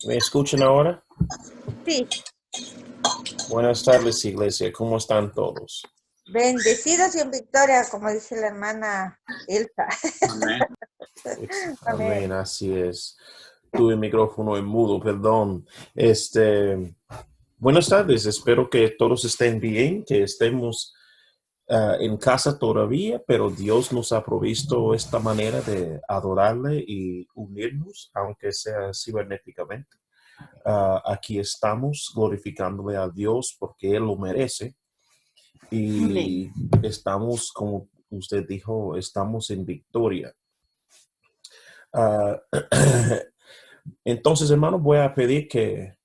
¿Me escuchan ahora? Sí, Buenas tardes, iglesia. ¿Cómo están todos? bendecidos y en victoria, como dice la hermana Elsa. Amén. Amén. Amén, así es. Tuve el micrófono en mudo, perdón. Buenas tardes. Espero que todos estén bien, que estemos en casa todavía, pero Dios nos ha provisto esta manera de adorarle y unirnos, aunque sea cibernéticamente. Aquí estamos glorificándole a Dios porque Él lo merece. Amén. Y estamos, como usted dijo, estamos en victoria. Uh, entonces, hermanos, voy a pedir que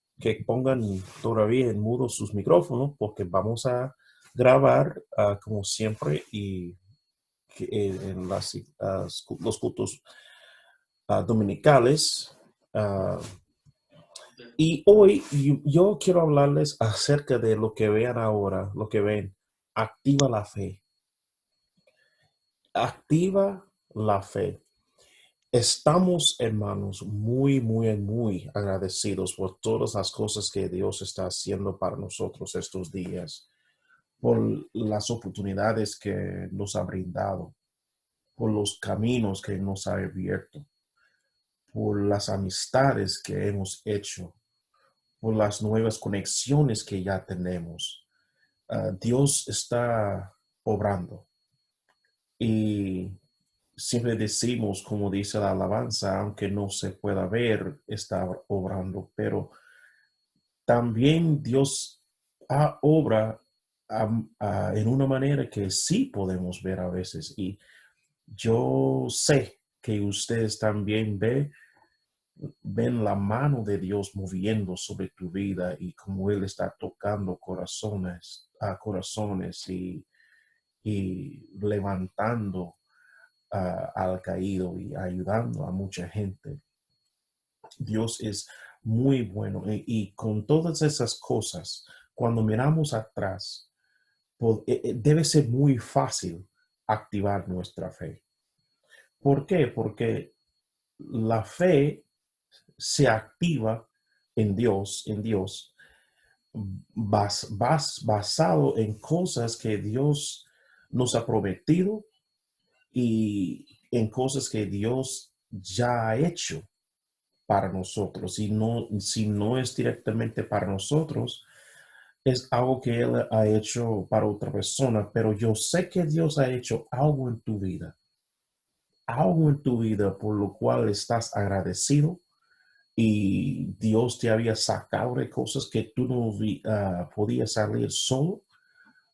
pongan todavía en mudo sus micrófonos porque vamos a grabar como siempre y en los cultos dominicales. Uh, y hoy yo quiero hablarles acerca de lo que vean ahora, lo que ven. Activa la fe. Activa la fe. Estamos, hermanos, muy agradecidos por todas las cosas que Dios está haciendo para nosotros estos días, por las oportunidades que nos ha brindado, por los caminos que nos ha abierto, por las amistades que hemos hecho, por las nuevas conexiones que ya tenemos. Dios está obrando y siempre decimos, como dice la alabanza, aunque no se pueda ver, está obrando, pero también Dios obra en una manera que sí podemos ver a veces. Y yo sé que ustedes también ven la mano de Dios moviendo sobre tu vida y como Él está tocando corazones a corazones y levantando al caído y ayudando a mucha gente. Dios es muy bueno y con todas esas cosas, cuando miramos atrás, debe ser muy fácil activar nuestra fe. ¿Por qué? Porque la fe se activa en Dios, basado en cosas que Dios nos ha prometido y en cosas que Dios ya ha hecho para nosotros. Si no es directamente para nosotros, es algo que Él ha hecho para otra persona, pero yo sé que Dios ha hecho algo en tu vida por lo cual estás agradecido y Dios te había sacado de cosas que tú no podías salir solo.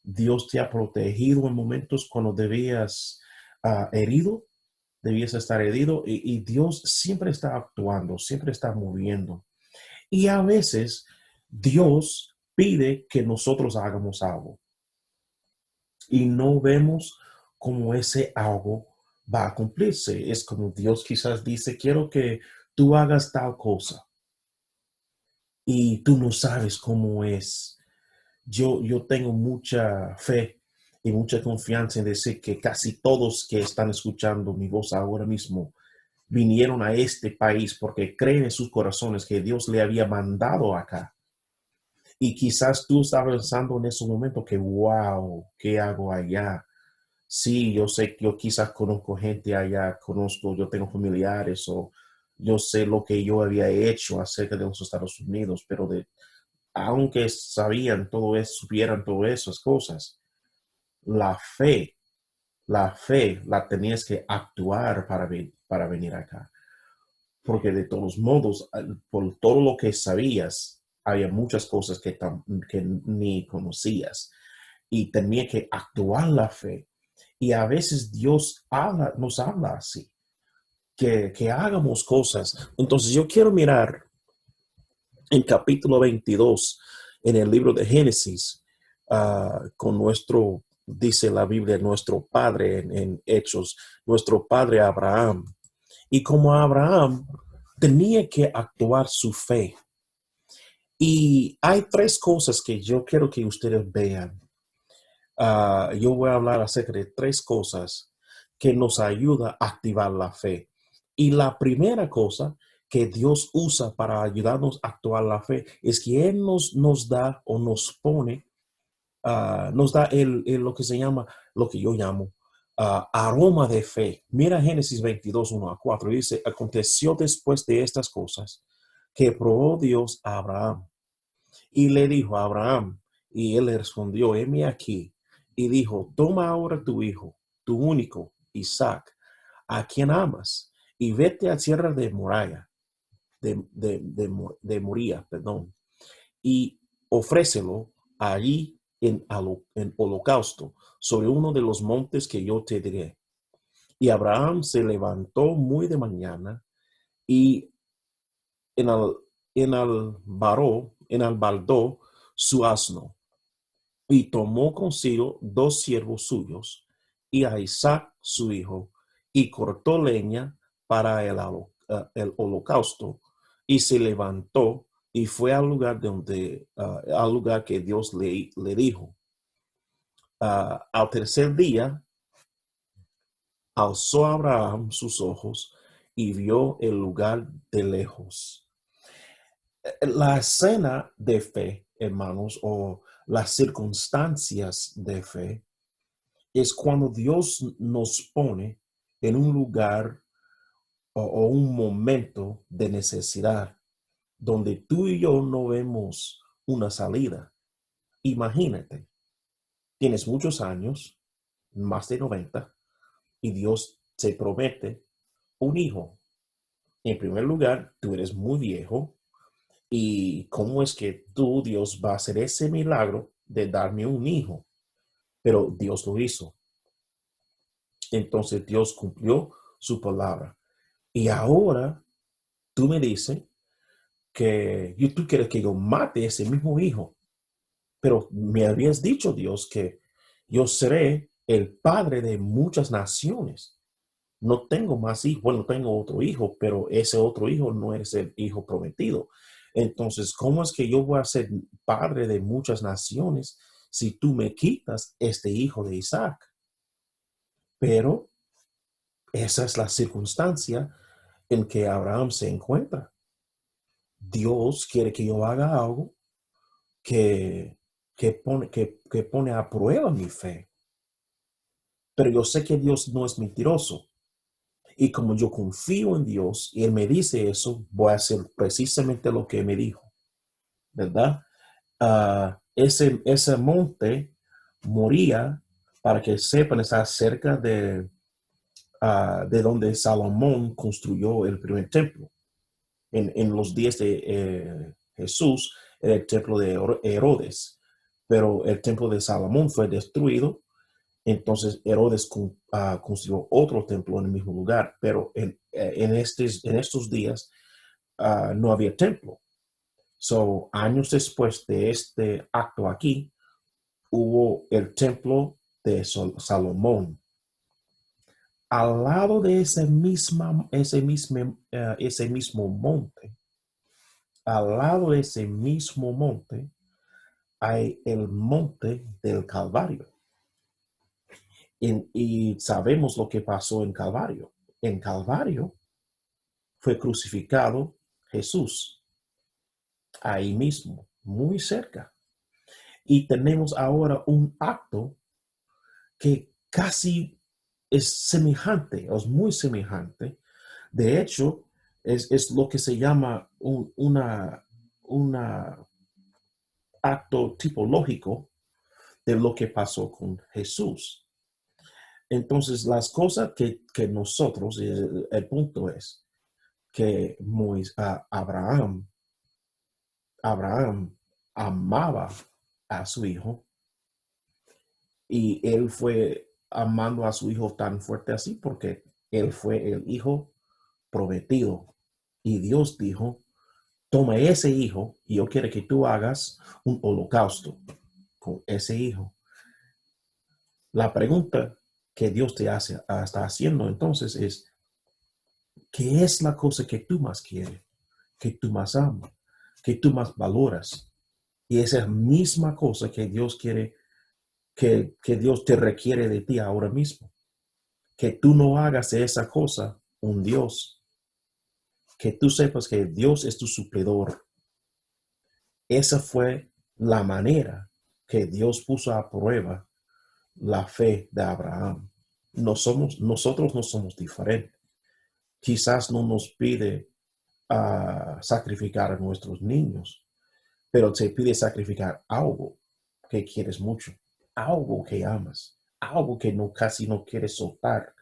Dios te ha protegido en momentos cuando debías estar herido y Dios siempre está actuando, siempre está moviendo. Y a veces Dios pide que nosotros hagamos algo y no vemos cómo ese algo va a cumplirse. Es como Dios quizás dice, quiero que tú hagas tal cosa y tú no sabes cómo es. Yo tengo mucha fe y mucha confianza en decir que casi todos que están escuchando mi voz ahora mismo vinieron a este país porque creen en sus corazones que Dios le había mandado acá. Y quizás tú estás pensando en ese momento que, wow, ¿qué hago allá? Sí, yo sé que yo quizás conozco gente allá, yo tengo familiares o yo sé lo que yo había hecho acerca de los Estados Unidos, pero aunque sabían todo eso, supieran todas esas cosas, la fe, la tenías que actuar para venir acá. Porque de todos modos, por todo lo que sabías, había muchas cosas que ni conocías y tenía que actuar la fe. Y a veces Dios nos habla así, que hagamos cosas. Entonces yo quiero mirar en capítulo 22, en el libro de Génesis, con dice la Biblia, nuestro padre en Hechos, nuestro padre Abraham. Y como Abraham tenía que actuar su fe. Y hay tres cosas que yo quiero que ustedes vean. Yo voy a hablar acerca de tres cosas que nos ayuda a activar la fe. Y la primera cosa que Dios usa para ayudarnos a actuar la fe es que Él nos da o nos pone, nos da lo que se llama, lo que yo llamo aroma de fe. Mira Génesis 22, 1 a 4. Dice, aconteció después de estas cosas que probó Dios a Abraham y le dijo a Abraham, y él le respondió, heme aquí. Y dijo, toma ahora tu hijo, tu único, Isaac, a quien amas, y vete a tierra de Moriah, de Moría, perdón, y ofrécelo allí en holocausto sobre uno de los montes que yo te diré. Y Abraham se levantó muy de mañana y en al, enalbardó su asno y tomó consigo dos siervos suyos y a Isaac su hijo y cortó leña para el holocausto y se levantó y fue al lugar al lugar que Dios le dijo. Al tercer día alzó Abraham sus ojos y vio el lugar de lejos. La escena de fe, hermanos, o las circunstancias de fe, es cuando Dios nos pone en un lugar o un momento de necesidad donde tú y yo no vemos una salida. Imagínate, tienes muchos años, más de 90, y Dios te promete un hijo. En primer lugar, tú eres muy viejo. ¿Y cómo es que tú, Dios, va a hacer ese milagro de darme un hijo? Pero Dios lo hizo. Entonces Dios cumplió su palabra. Y ahora tú me dices que tú quieres que yo mate ese mismo hijo. Pero me habías dicho, Dios, que yo seré el padre de muchas naciones. No tengo más hijos, bueno, tengo otro hijo, pero ese otro hijo no es el hijo prometido. Entonces, ¿cómo es que yo voy a ser padre de muchas naciones si tú me quitas este hijo de Isaac? Pero esa es la circunstancia en que Abraham se encuentra. Dios quiere que yo haga algo que, que pone a prueba mi fe. Pero yo sé que Dios no es mentiroso. Y como yo confío en Dios y Él me dice eso, voy a hacer precisamente lo que me dijo, ¿verdad? Ese monte moría, para que sepan, está cerca de donde Salomón construyó el primer templo. En los días de Jesús, era el templo de Herodes, pero el templo de Salomón fue destruido. Entonces Herodes construyó otro templo en el mismo lugar, pero en estos días no había templo. So, años después de este acto aquí, hubo el templo de Salomón. Al lado de ese mismo monte, al lado de ese mismo monte, hay el monte del Calvario. Y sabemos lo que pasó en Calvario. En Calvario fue crucificado Jesús, ahí mismo, muy cerca. Y tenemos ahora un acto que casi es semejante, es muy semejante. De hecho, es lo que se llama una acto tipológico de lo que pasó con Jesús. Entonces, las cosas que nosotros, el punto es que Abraham amaba a su hijo y él fue amando a su hijo tan fuerte así porque él fue el hijo prometido. Y Dios dijo, toma ese hijo y yo quiero que tú hagas un holocausto con ese hijo. La pregunta que Dios te está haciendo entonces es, ¿qué es la cosa que tú más quieres, que tú más amas, que tú más valoras? Y esa misma cosa que Dios quiere, que Dios te requiere de ti ahora mismo. Que tú no hagas de esa cosa un Dios. que tú sepas que Dios es tu suplidor. Esa fue la manera que Dios puso a prueba la fe de Abraham. Nosotros no somos diferentes. Quizás no nos pide sacrificar a nuestros niños, pero te pide sacrificar algo que quieres mucho, algo que amas, algo que casi no quieres soltar.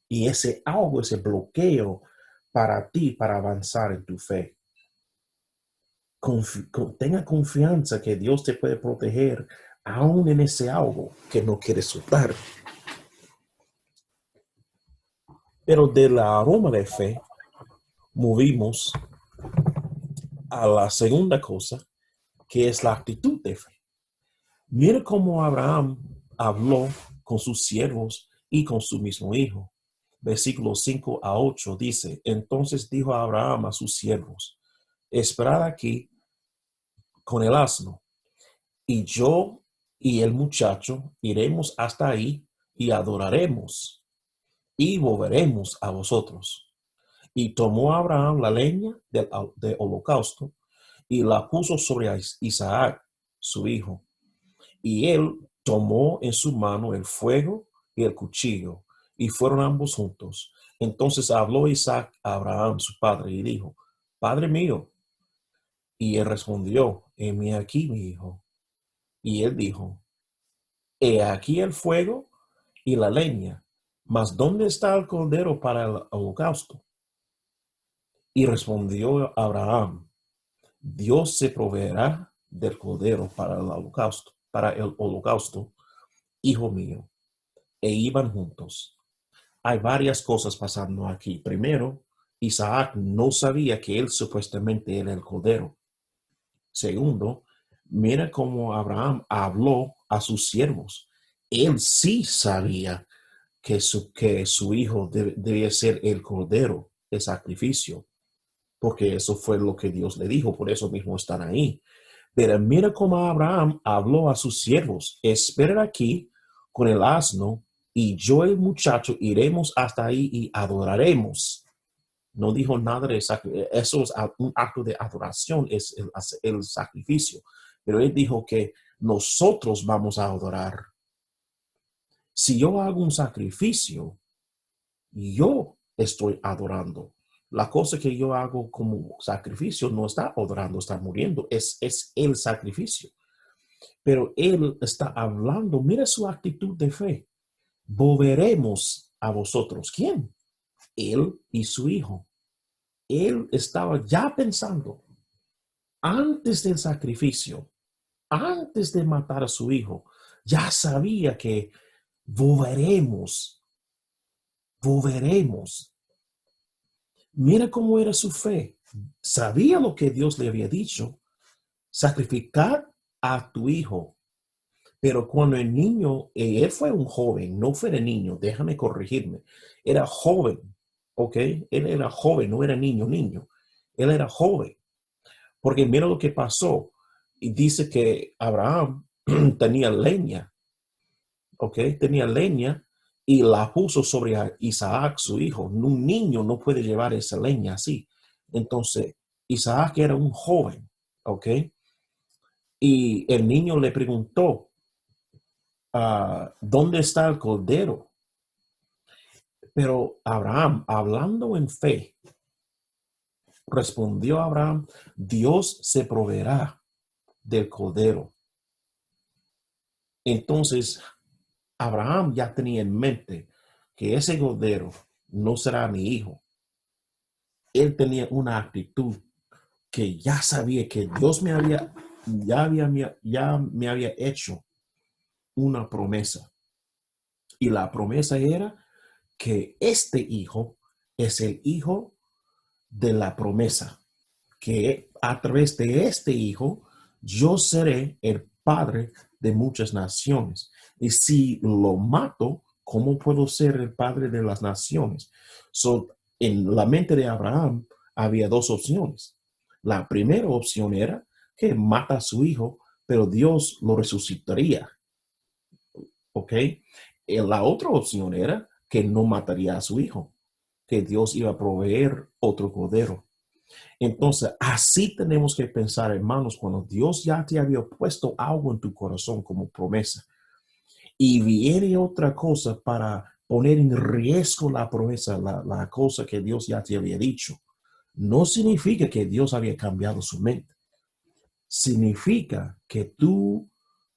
Y ese algo, ese bloqueo para ti, para avanzar en tu fe. Tenga confianza que Dios te puede proteger aún en ese algo que no quieres soltar. Pero de la aroma de fe, movimos a la segunda cosa, que es la actitud de fe. Mira cómo Abraham habló con sus siervos y con su mismo hijo. Versículos 5 a 8 dice, entonces dijo Abraham a sus siervos, esperad aquí con el asno, y yo y el muchacho iremos hasta ahí y adoraremos, y volveremos a vosotros. Y tomó Abraham la leña del holocausto y la puso sobre Isaac, su hijo. Y él tomó en su mano el fuego y el cuchillo, y fueron ambos juntos. Entonces habló Isaac a Abraham, su padre, y dijo, Padre mío. Y él respondió, heme aquí, mi hijo. Y él dijo, he aquí el fuego y la leña, mas ¿dónde está el cordero para el holocausto? Y respondió Abraham, Dios se proveerá del cordero para el holocausto, hijo mío. E iban juntos. Hay varias cosas pasando aquí. Primero, Isaac no sabía que él supuestamente era el cordero. Segundo, mira cómo Abraham habló a sus siervos. Él sí sabía que su hijo debía ser el cordero de sacrificio, porque eso fue lo que Dios le dijo, por eso mismo están ahí. Pero mira cómo Abraham habló a sus siervos, esperen aquí con el asno y yo y el muchacho iremos hasta ahí y adoraremos. No dijo nada de sacrificio, eso es un acto de adoración, es el sacrificio. Pero él dijo que nosotros vamos a adorar. Si yo hago un sacrificio, yo estoy adorando. La cosa que yo hago como sacrificio no está adorando, está muriendo. Es el sacrificio. Pero él está hablando, mira su actitud de fe. Volveremos a vosotros. ¿Quién? Él y su hijo. Él estaba ya pensando, antes del sacrificio, antes de matar a su hijo, ya sabía que volveremos, volveremos. Mira cómo era su fe. Sabía lo que Dios le había dicho, sacrificar a tu hijo. Pero cuando el niño, él fue un joven, no fue de niño, déjame corregirme, era joven, ¿ok? Él era joven, no era niño, él era joven, porque mira lo que pasó, y dice que Abraham tenía leña, ¿ok? Tenía leña y la puso sobre Isaac, su hijo. Un niño no puede llevar esa leña así. Entonces, Isaac era un joven, ¿ok? Y el niño le preguntó, ¿dónde está el cordero? Pero Abraham, hablando en fe, respondió Abraham, Dios se proveerá del cordero. Entonces, Abraham ya tenía en mente que ese cordero no será mi hijo. Él tenía una actitud que ya sabía que Dios ya me había hecho una promesa. Y la promesa era que este hijo es el hijo de la promesa, que a través de este hijo yo seré el padre de muchas naciones. Y si lo mato, ¿cómo puedo ser el padre de las naciones? En la mente de Abraham había dos opciones. La primera opción era que mata a su hijo, pero Dios lo resucitaría. ¿Ok? La otra opción era que no mataría a su hijo, que Dios iba a proveer otro cordero. Entonces, así tenemos que pensar, hermanos, cuando Dios ya te había puesto algo en tu corazón como promesa y viene otra cosa para poner en riesgo la promesa, la cosa que Dios ya te había dicho, no significa que Dios había cambiado su mente. Significa que tu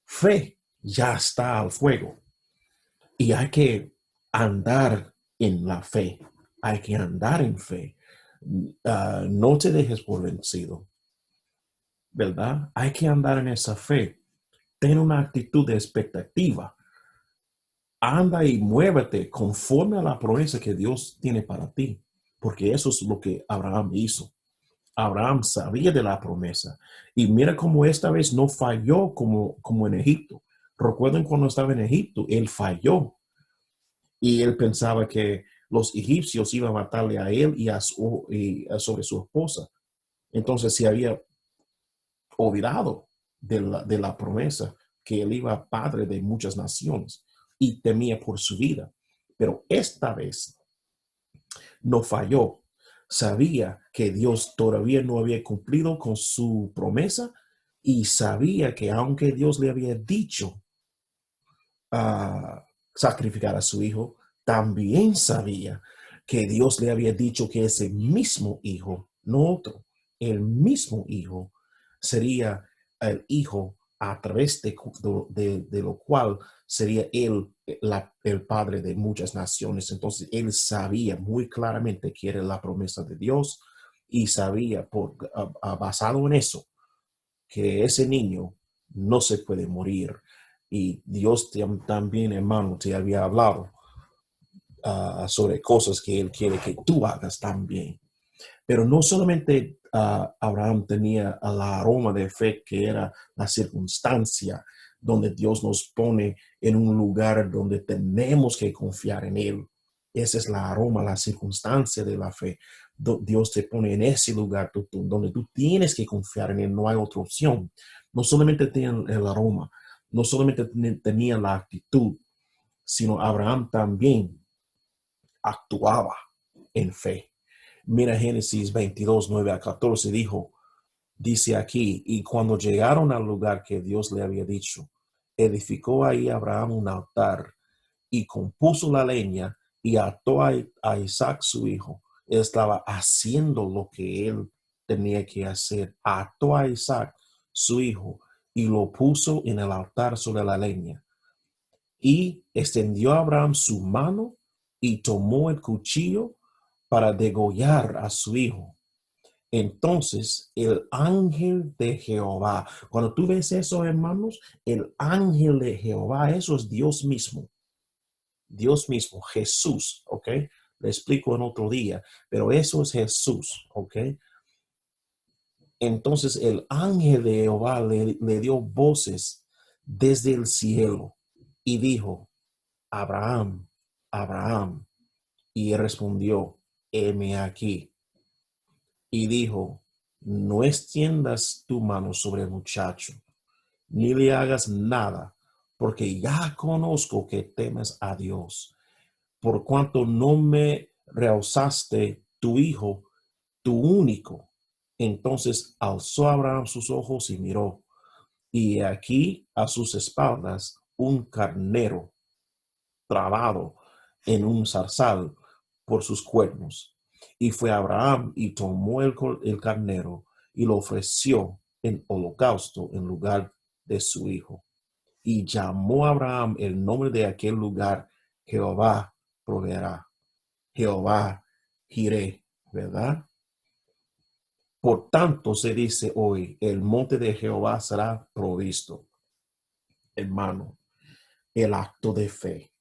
fe ya está al fuego y hay que andar en la fe. Hay que andar en fe. No te dejes por vencido, ¿verdad? Hay que andar en esa fe. Ten una actitud de expectativa. Anda y muévete conforme a la promesa que Dios tiene para ti, porque eso es lo que Abraham hizo. Abraham sabía de la promesa y mira cómo esta vez no falló como en Egipto. Recuerden cuando estaba en Egipto, él falló y él pensaba que los egipcios iban a matarle a él sobre su esposa. Entonces se había olvidado de la promesa que él iba padre de muchas naciones y temía por su vida. Pero esta vez no falló. Sabía que Dios todavía no había cumplido con su promesa y sabía que aunque Dios le había dicho sacrificar a su hijo, también sabía que Dios le había dicho que ese mismo hijo, no otro, el mismo hijo sería el hijo a través de lo cual sería él el padre de muchas naciones. Entonces él sabía muy claramente que era la promesa de Dios y sabía basado en eso que ese niño no se puede morir. Y Dios también, hermano, te había hablado sobre cosas que Él quiere que tú hagas también. Pero no solamente Abraham tenía el aroma de fe, que era la circunstancia donde Dios nos pone en un lugar donde tenemos que confiar en Él. Esa es la aroma, la circunstancia de la fe. Dios te pone en ese lugar donde tú tienes que confiar en Él, no hay otra opción. No solamente tenía el aroma, no solamente tenía la actitud, sino Abraham también actuaba en fe. Mira Génesis 22, 9 a 14, dice aquí, y cuando llegaron al lugar que Dios le había dicho, edificó ahí Abraham un altar y compuso la leña y ató a Isaac su hijo. Él estaba haciendo lo que él tenía que hacer. Ató a Isaac su hijo y lo puso en el altar sobre la leña. Y extendió a Abraham su mano y tomó el cuchillo para degollar a su hijo. Entonces el ángel de Jehová, cuando tú ves eso, hermanos, el ángel de Jehová, eso es Dios mismo, Jesús, ¿ok? Le explico en otro día, pero eso es Jesús, ¿ok? Entonces el ángel de Jehová le dio voces desde el cielo y dijo, Abraham, Abraham. Y él respondió, heme aquí. Y dijo, no extiendas tu mano sobre el muchacho, ni le hagas nada, porque ya conozco que temes a Dios, por cuanto no me rehusaste tu hijo, tu único. Entonces alzó Abraham sus ojos y miró, y aquí a sus espaldas un carnero trabado en un zarzal por sus cuernos. Y fue Abraham y tomó el carnero y lo ofreció en holocausto en lugar de su hijo. Y llamó a Abraham el nombre de aquel lugar, Jehová proveerá, Jehová Jireh, ¿verdad? Por tanto se dice hoy, el monte de Jehová será provisto. Hermano, el acto de fe,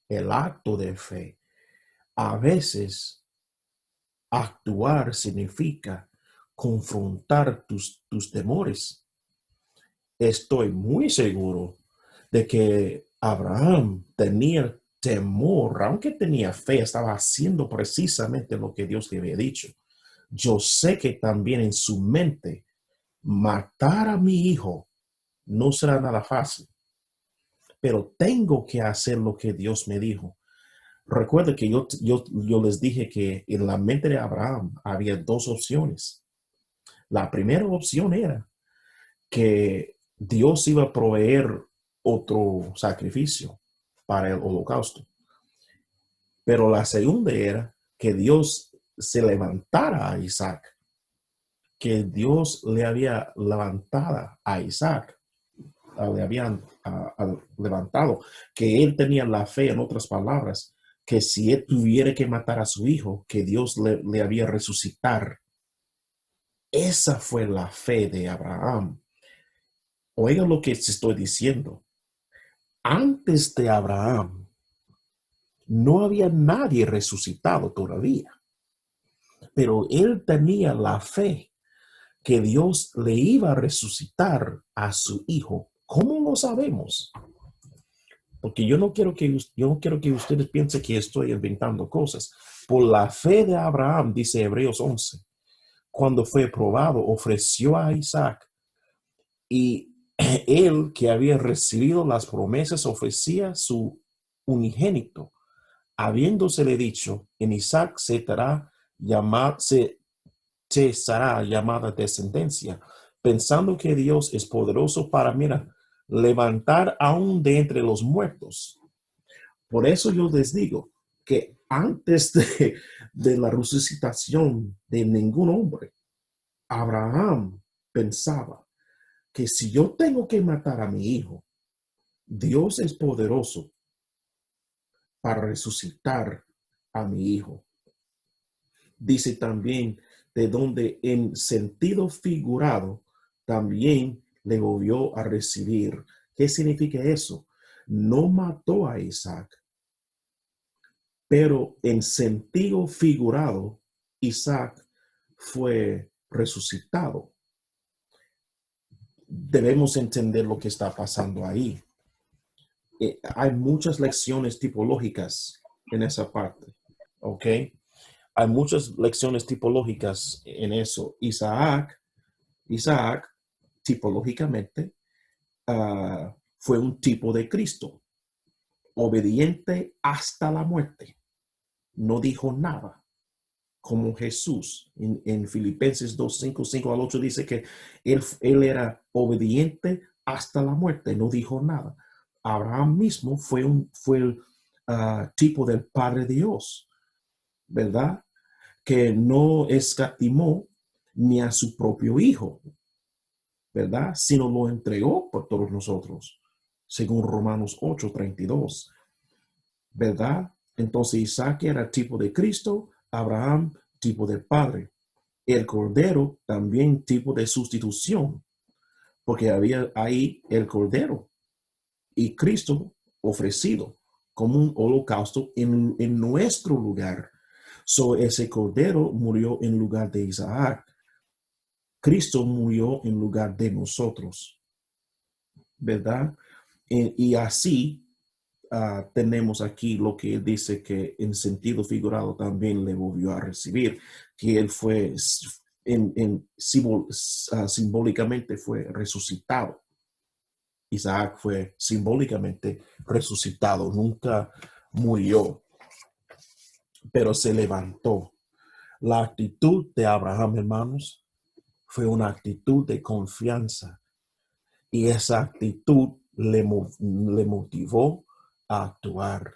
el acto de fe. A veces actuar significa confrontar tus temores. Estoy muy seguro de que Abraham tenía temor, aunque tenía fe, estaba haciendo precisamente lo que Dios le había dicho. Yo sé que también en su mente, matar a mi hijo no será nada fácil, pero tengo que hacer lo que Dios me dijo. Recuerda que yo les dije que en la mente de Abraham había dos opciones. La primera opción era que Dios iba a proveer otro sacrificio para el holocausto. Pero la segunda era que Dios se levantara a Isaac, que Dios le había levantado a Isaac, le habían levantado, que él tenía la fe, en otras palabras, que si él tuviera que matar a su hijo, que Dios le había resucitar. Esa fue la fe de Abraham. Oiga lo que estoy diciendo. Antes de Abraham, no había nadie resucitado todavía, pero él tenía la fe que Dios le iba a resucitar a su hijo. ¿Cómo lo sabemos? Porque yo no quiero que ustedes piensen que estoy inventando cosas. Por la fe de Abraham, dice Hebreos 11, cuando fue probado, ofreció a Isaac, y él que había recibido las promesas ofrecía su unigénito, habiéndosele dicho, en Isaac se será llamada descendencia, pensando que Dios es poderoso para, mira, levantar aún de entre los muertos. Por eso yo les digo que antes de la resucitación de ningún hombre, Abraham pensaba que si yo tengo que matar a mi hijo, Dios es poderoso para resucitar a mi hijo. Dice también de donde en sentido figurado también le volvió a recibir. ¿Qué significa eso? No mató a Isaac, pero en sentido figurado, Isaac fue resucitado. Debemos entender lo que está pasando ahí. Hay muchas lecciones tipológicas en esa parte, ¿ok? Hay muchas lecciones tipológicas en eso. Isaac, tipológicamente, fue un tipo de Cristo, obediente hasta la muerte. No dijo nada, como Jesús. En Filipenses 2, 5 al 8 dice que él era obediente hasta la muerte, no dijo nada. Abraham mismo fue el tipo del Padre Dios, ¿verdad? Que no escatimó ni a su propio hijo, ¿verdad? Sino lo entregó por todos nosotros, según Romanos 8:32, ¿verdad? Entonces Isaac era tipo de Cristo, Abraham tipo del Padre. El Cordero también tipo de sustitución, porque había ahí el Cordero y Cristo ofrecido como un holocausto en nuestro lugar. So, ese Cordero murió en lugar de Isaac. Cristo murió en lugar de nosotros, ¿verdad? Y así tenemos aquí lo que él dice que en sentido figurado también le volvió a recibir, que él fue simbólicamente fue resucitado. Isaac fue simbólicamente resucitado, nunca murió, pero se levantó. La actitud de Abraham, hermanos, fue una actitud de confianza, y esa actitud le motivó a actuar.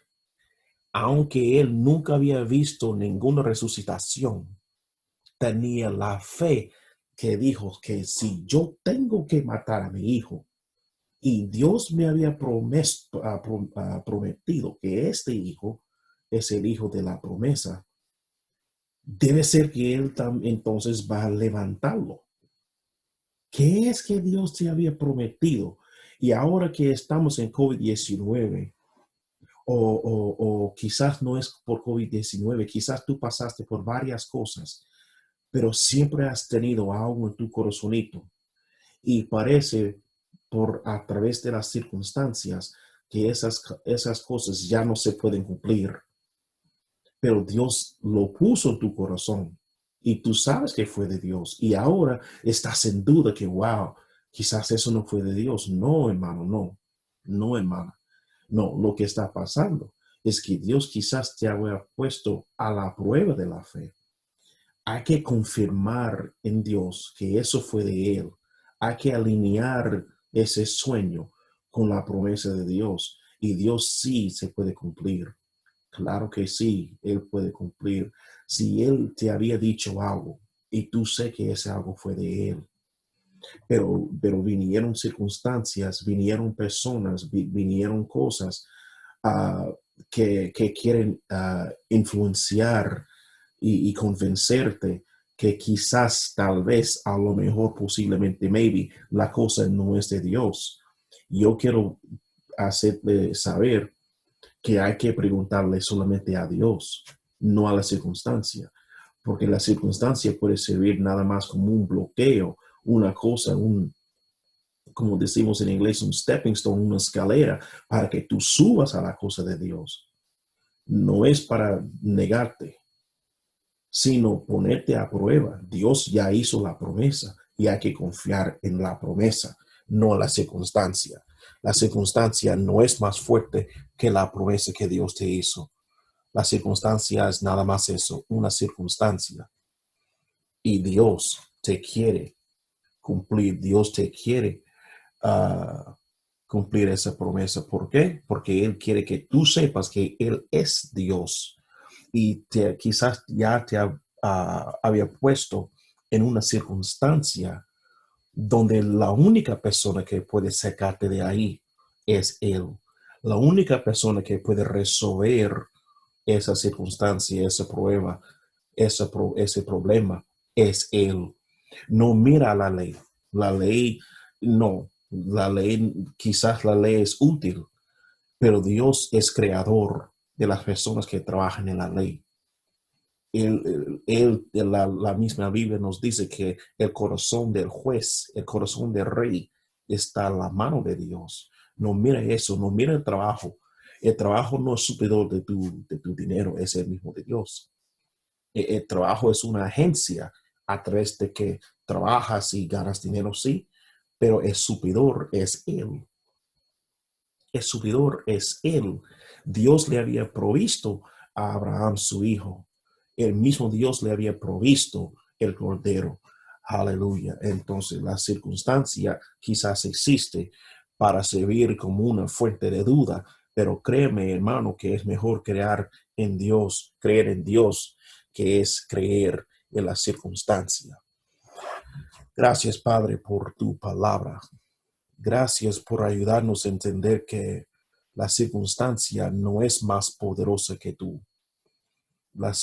Aunque él nunca había visto ninguna resucitación, tenía la fe que dijo que si yo tengo que matar a mi hijo, y Dios me había prometido que este hijo es el hijo de la promesa, debe ser que él entonces va a levantarlo. ¿Qué es que Dios te había prometido? Y ahora que estamos en COVID-19, o quizás no es por COVID-19, quizás tú pasaste por varias cosas, pero siempre has tenido algo en tu corazonito, y parece a través de las circunstancias que esas cosas ya no se pueden cumplir. Pero Dios lo puso en tu corazón y tú sabes que fue de Dios, y ahora estás en duda que, wow, quizás eso no fue de Dios. No, hermano, no, hermana. No, lo que está pasando es que Dios quizás te había puesto a la prueba de la fe. Hay que confirmar en Dios que eso fue de Él. Hay que alinear ese sueño con la promesa de Dios. Y Dios sí se puede cumplir. Claro que sí, Él puede cumplir. Si Él te había dicho algo y tú sé que ese algo fue de Él, pero vinieron circunstancias, vinieron personas, vinieron cosas uh, que quieren influenciar y convencerte que quizás, tal vez, a lo mejor, posiblemente, maybe, la cosa no es de Dios. Yo quiero hacerle saber que hay que preguntarle solamente a Dios, no a la circunstancia, porque la circunstancia puede servir nada más como un bloqueo, una cosa, como decimos en inglés, un stepping stone, una escalera para que tú subas a la cosa de Dios. No es para negarte, sino ponerte a prueba. Dios ya hizo la promesa y hay que confiar en la promesa, no en la circunstancia. La circunstancia no es más fuerte que la promesa que Dios te hizo. La circunstancia es nada más eso, una circunstancia. Y Dios te quiere cumplir, Dios te quiere cumplir esa promesa. ¿Por qué? Porque Él quiere que tú sepas que Él es Dios y quizás ya te había puesto en una circunstancia donde la única persona que puede sacarte de ahí es Él. La única persona que puede resolver esa circunstancia, esa prueba, ese problema es Él. No mira la ley. La ley, no. La ley, quizás la ley es útil, pero Dios es creador de las personas que trabajan en la ley. La misma Biblia nos dice que el corazón del juez, el corazón del rey está en la mano de Dios. No mira eso, no mira el trabajo. El trabajo no es superior de tu dinero, es el mismo de Dios. El trabajo es una agencia a través de que trabajas y ganas dinero, sí, pero el superior es Él. El superior es Él. Dios le había provisto a Abraham su hijo. El mismo Dios le había provisto el cordero. Aleluya. Entonces la circunstancia quizás existe para servir como una fuente de duda, pero créeme, hermano, que es mejor creer en Dios, que es creer en la circunstancia. Gracias, Padre, por tu palabra. Gracias por ayudarnos a entender que la circunstancia no es más poderosa que tú. La